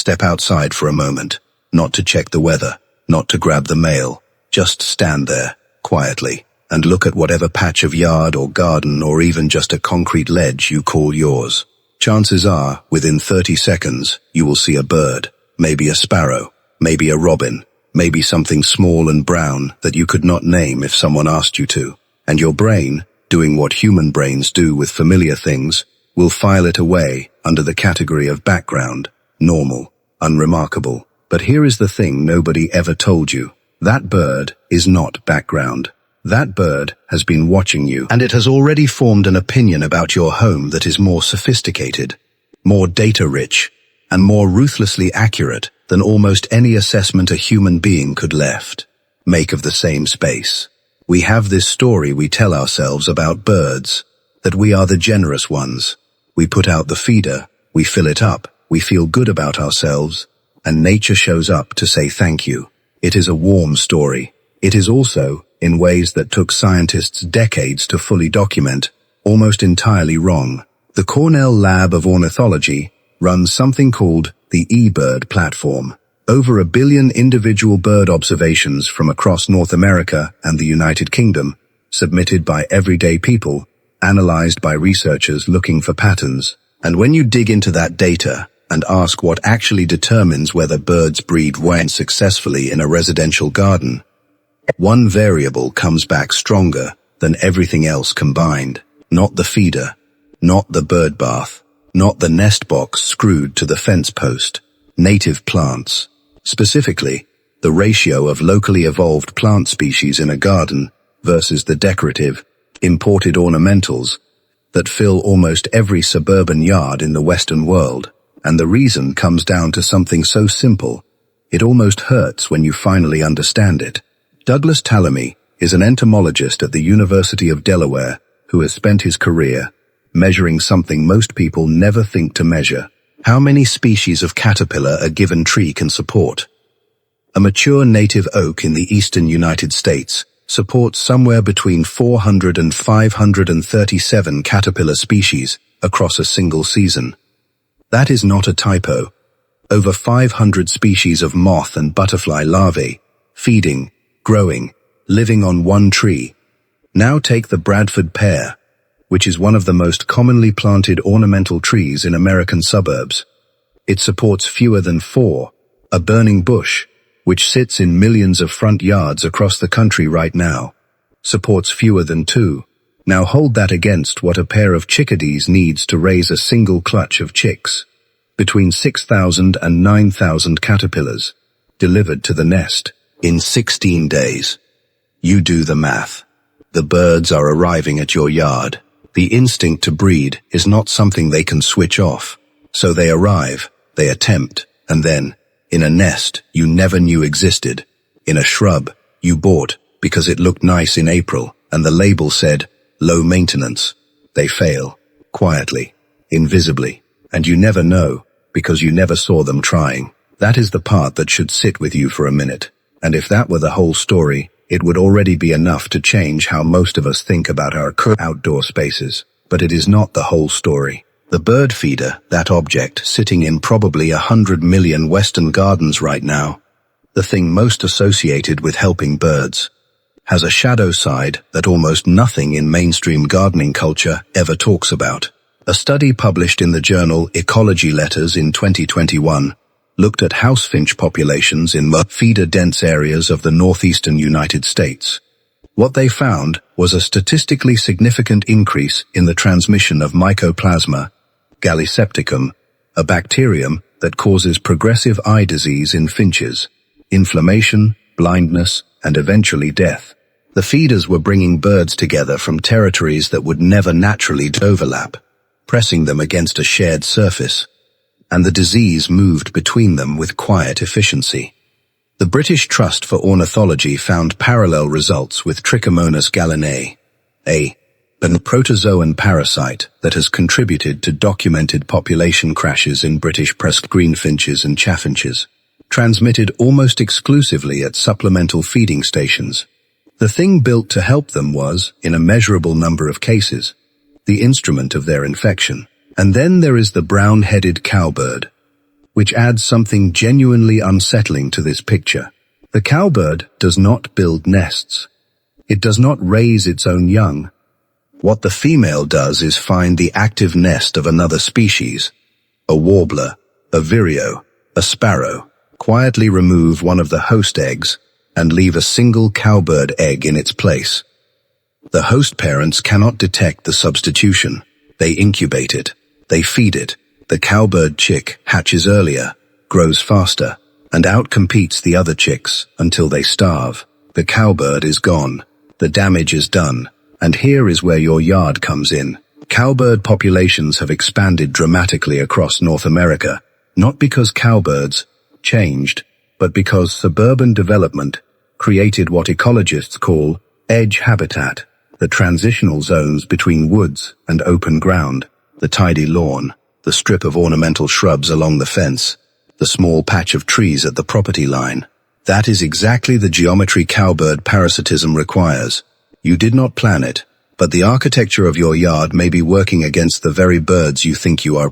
Step outside for a moment, not to check the weather, not to grab the mail. Just stand there, quietly, and look at whatever patch of yard or garden or even just a concrete ledge you call yours. Chances are, within 30 seconds, you will see a bird, maybe a sparrow, maybe a robin, maybe something small and brown that you could not name if someone asked you to. And your brain, doing what human brains do with familiar things, will file it away under the category of background, normal, unremarkable. But here is the thing nobody ever told you. That bird is not background. That bird has been watching you, and it has already formed an opinion about your home that is more sophisticated, more data-rich, and more ruthlessly accurate than almost any assessment a human being could make of the same space. We have this story we tell ourselves about birds, that we are the generous ones. We put out the feeder, we fill it up, we feel good about ourselves, and nature shows up to say thank you. It is a warm story. It is also, in ways that took scientists decades to fully document, almost entirely wrong. The Cornell Lab of Ornithology runs something called the eBird platform. Over 1 billion individual bird observations from across North America and the United Kingdom, submitted by everyday people, analyzed by researchers looking for patterns. And when you dig into that data and ask what actually determines whether birds breed well successfully in a residential garden, one variable comes back stronger than everything else combined. Not the feeder, not the bird bath, not the nest box screwed to the fence post. Native plants. Specifically, the ratio of locally evolved plant species in a garden versus the decorative, imported ornamentals that fill almost every suburban yard in the Western world. And the reason comes down to something so simple, it almost hurts when you finally understand it. Douglas Tallamy is an entomologist at the University of Delaware who has spent his career measuring something most people never think to measure: how many species of caterpillar a given tree can support. A mature native oak in the eastern United States supports somewhere between 400 and 537 caterpillar species across a single season. That is not a typo. Over 500 species of moth and butterfly larvae, feeding, growing, living on one tree. Now take the Bradford pear, which is one of the most commonly planted ornamental trees in American suburbs. It supports fewer than 4. A burning bush, which sits in millions of front yards across the country right now, supports fewer than 2. Now hold that against what a pair of chickadees needs to raise a single clutch of chicks. Between 6,000 and 9,000 caterpillars, delivered to the nest in 16 days. You do the math. The birds are arriving at your yard. The instinct to breed is not something they can switch off. So they arrive, they attempt, and then, in a nest you never knew existed, in a shrub you bought because it looked nice in April and the label said, low maintenance. They fail, quietly, invisibly, and you never know because you never saw them trying. That is the part that should sit with you for a minute. And if that were the whole story, it would already be enough to change how most of us think about our outdoor spaces. But it is not the whole story. The bird feeder, that object sitting in probably 100 million Western gardens right now, the thing most associated with helping birds, has a shadow side that almost nothing in mainstream gardening culture ever talks about. A study published in the journal Ecology Letters in 2021 looked at house finch populations in feeder-dense areas of the northeastern United States. What they found was a statistically significant increase in the transmission of Mycoplasma gallisepticum, a bacterium that causes progressive eye disease in finches, inflammation, blindness, and eventually death. The feeders were bringing birds together from territories that would never naturally overlap, pressing them against a shared surface, and the disease moved between them with quiet efficiency. The British Trust for Ornithology found parallel results with Trichomonas gallinae, a protozoan parasite that has contributed to documented population crashes in British greenfinches and chaffinches, transmitted almost exclusively at supplemental feeding stations. The thing built to help them was, in a measurable number of cases, the instrument of their infection. And then there is the brown-headed cowbird, which adds something genuinely unsettling to this picture. The cowbird does not build nests. It does not raise its own young. What the female does is find the active nest of another species, a warbler, a vireo, a sparrow, quietly remove one of the host eggs, and leave a single cowbird egg in its place. The host parents cannot detect the substitution. They incubate it. They feed it. The cowbird chick hatches earlier, grows faster, and outcompetes the other chicks until they starve. The cowbird is gone. The damage is done. And here is where your yard comes in. Cowbird populations have expanded dramatically across North America, not because cowbirds changed, but because suburban development created what ecologists call edge habitat, the transitional zones between woods and open ground, the tidy lawn, the strip of ornamental shrubs along the fence, the small patch of trees at the property line. That is exactly the geometry cowbird parasitism requires. You did not plan it, but the architecture of your yard may be working against the very birds you think you are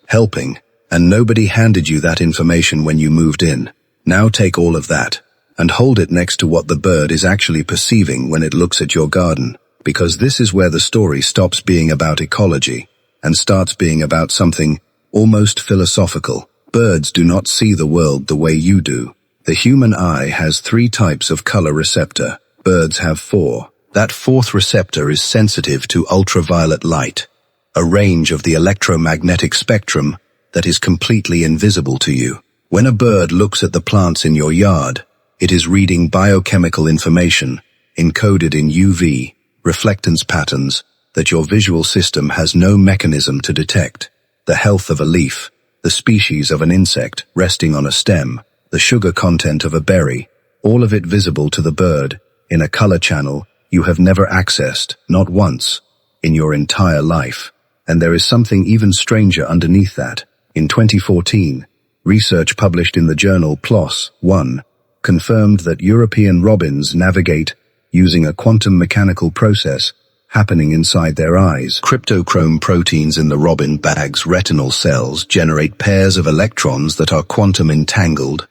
helping, and nobody handed you that information when you moved in. Now take all of that and hold it next to what the bird is actually perceiving when it looks at your garden, because this is where the story stops being about ecology and starts being about something almost philosophical. Birds do not see the world the way you do. The human eye has 3 types of color receptor. Birds have 4. That 4th receptor is sensitive to ultraviolet light, a range of the electromagnetic spectrum that is completely invisible to you. When a bird looks at the plants in your yard, it is reading biochemical information encoded in UV reflectance patterns that your visual system has no mechanism to detect. The health of a leaf, the species of an insect resting on a stem, the sugar content of a berry, all of it visible to the bird in a color channel you have never accessed, not once, in your entire life. And there is something even stranger underneath that. In 2014, research published in the journal PLOS One confirmed that European robins navigate using a quantum mechanical process happening inside their eyes. Cryptochrome proteins in the robin bag's retinal cells generate pairs of electrons that are quantum entangled,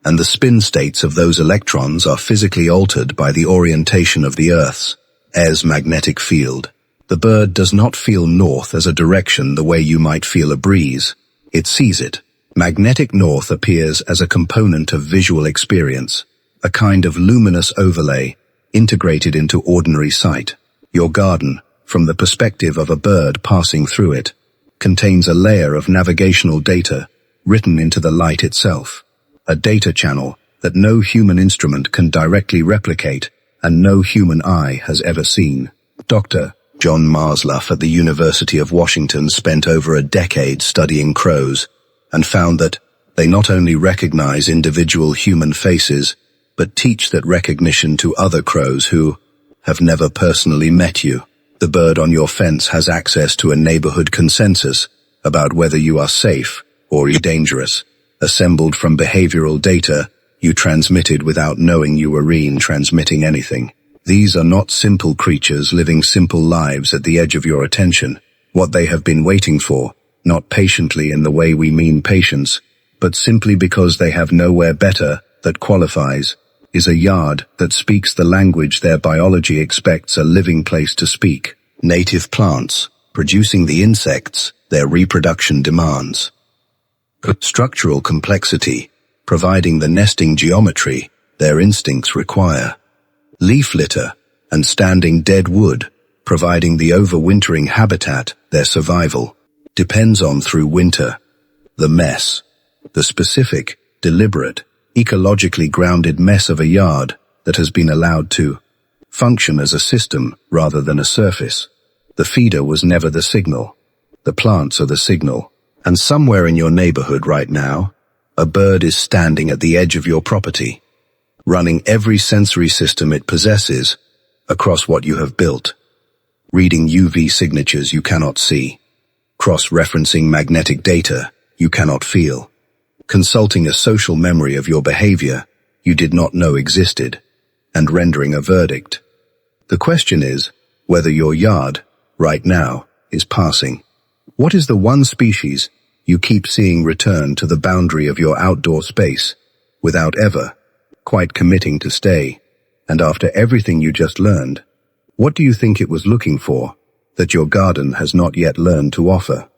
and the spin states of those electrons are physically altered by the orientation of the Earth's magnetic field. The bird does not feel north as a direction the way you might feel a breeze. It sees it. Magnetic north appears as a component of visual experience, a kind of luminous overlay integrated into ordinary sight. Your garden, from the perspective of a bird passing through it, contains a layer of navigational data written into the light itself, a data channel that no human instrument can directly replicate and no human eye has ever seen. Dr. John Marsluff at the University of Washington spent over a decade studying crows and found that they not only recognize individual human faces, but teach that recognition to other crows who have never personally met you. The bird on your fence has access to a neighborhood consensus about whether you are safe or dangerous, assembled from behavioral data you transmitted without knowing you were transmitting anything. These are not simple creatures living simple lives at the edge of your attention. What they have been waiting for, not patiently in the way we mean patience, but simply because they have nowhere better that qualifies, is a yard that speaks the language their biology expects a living place to speak. Native plants, producing the insects their reproduction demands. Structural complexity, providing the nesting geometry their instincts require. Leaf litter and standing dead wood, providing the overwintering habitat their survival depends on through winter. The mess, the specific, deliberate, ecologically grounded mess of a yard that has been allowed to function as a system rather than a surface. The feeder was never the signal. The plants are the signal. And somewhere in your neighborhood right now, a bird is standing at the edge of your property, running every sensory system it possesses across what you have built, reading UV signatures you cannot see, cross-referencing magnetic data you cannot feel, consulting a social memory of your behavior you did not know existed, and rendering a verdict. The question is whether your yard, right now, is passing. What is the one species you keep seeing return to the boundary of your outdoor space, without ever quite committing to stay. And after everything you just learned, what do you think it was looking for that your garden has not yet learned to offer?